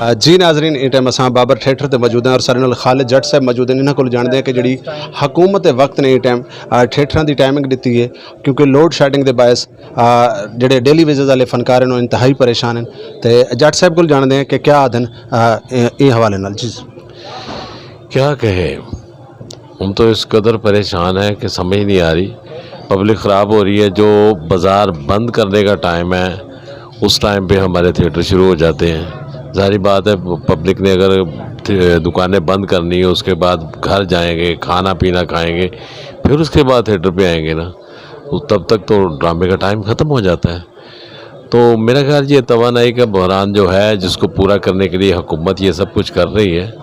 जी नाजरीन इस टाइम असां बाबर थिएटर ते मौजूद हैं और सारे नाल खालिद जट साहब मौजूद हैं। इन्हां कोल जानते हैं कि जी हुकूमत वक्त ने इस टाइम थिएटरां की टाइमिंग दी है क्योंकि लोड शेडिंग के बायस जोड़े डेली वेजेस वाले फनकार हैं इंतहाई परेशान हैं। तो जट साहब को जानते हैं कि क्या आदन ये हवाले नाल जी क्या कहे, हम तो इस कदर परेशान हैं कि समझ नहीं आ रही। पब्लिक ख़राब हो रही है। जो बाज़ार बंद करने का टाइम है उस टाइम पे हमारे थिएटर शुरू हो जाते हैं। ज़ाहिर बात है, पब्लिक ने अगर दुकानें बंद करनी है उसके बाद घर जाएंगे, खाना पीना खाएंगे, फिर उसके बाद थिएटर पे आएंगे ना, तो तब तक तो ड्रामे का टाइम ख़त्म हो जाता है। तो मेरा ख्याल ये तवानाई का बहरान जो है जिसको पूरा करने के लिए हुकूमत ये सब कुछ कर रही है,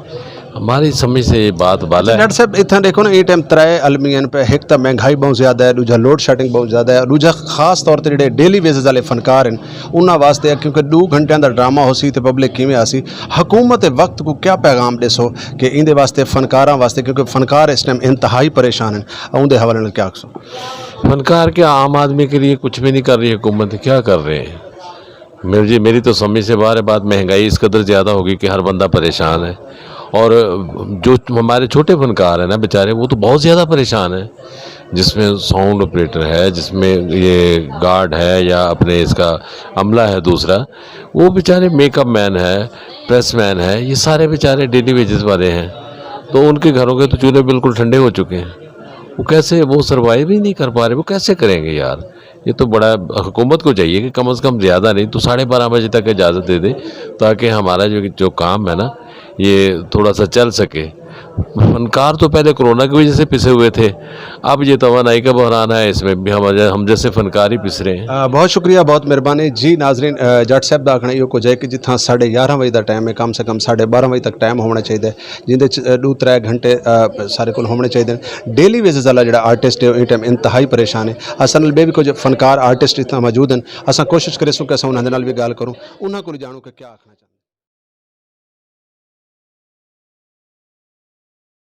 हमारी समझ से ये बात वाला है। डॉक्टर साहब इतना देखो ना, ये टाइम त्रै अलमियन पे एक तो महंगाई बहुत ज़्यादा है, दूजा लोड शेडिंग बहुत ज़्यादा है, दूजा खास तौर पर जो डेली बेसिस वाले फनकार हैं उन्होंने वास्ते क्योंकि 2 घंटे का ड्रामा हो सी तो पब्लिक किमें आसी। हुकूमत वक्त को क्या पैगाम दसो कि इनके वास्ते फनकारा वास्ते, क्योंकि फनकार इस टाइम इंतहाई परेशान हैं, उनके हवाले नाल क्या आखो? फनकार के आम आदमी के लिए कुछ भी नहीं कर रही हुकूमत, क्या कर रहे हैं? मेरी तो समझ से बाहर है बात। महंगाई इस कदर ज़्यादा होगी कि हर बंदा परेशान है, और जो हमारे छोटे फनकार हैं ना बेचारे, वो तो बहुत ज़्यादा परेशान हैं, जिसमें साउंड ऑपरेटर है, जिसमें ये गार्ड है या अपने इसका अमला है दूसरा, वो बेचारे मेकअप मैन है, प्रेस मैन है, ये सारे बेचारे डेली वेजेस वाले हैं। तो उनके घरों के तो चूल्हे बिल्कुल ठंडे हो चुके हैं। वो कैसे, वो सर्वाइव ही नहीं कर पा रहे, वो कैसे करेंगे यार? ये तो बड़ा हुकूमत को चाहिए कि कम से कम ज़्यादा नहीं तो 12:30 बजे तक इजाज़त दे दे, ताकि हमारा जो काम है ना ये थोड़ा सा चल सके। फनकार तो पहले कोरोना की वजह से पिसे हुए थे, अब ये तवानाई का बहरान है, इसमें भी हम जैसे फनकार ही पिस रहे हैं। बहुत शुक्रिया, बहुत मेहरबानी जी नाजरीन। जट साहब का आखना ये कुछ है कि जितना 11:30 बजे का टाइम है, कम से कम 12:30 बजे तक टाइम होना चाहिए, जिंदे 2-3 घंटे सारे को होने चाहिए। डेली बेसिस वाला जो आर्टिस्ट है इस टाइम इंतहाई परेशान है। असल में भी कुछ फनकार आर्टिस्ट इतना मौजूद हैं, असा कोशिश करें कि अस उन्होंने भी गल करूँ, उन्होंने को जानूँ कि क्या आखना चाहिए।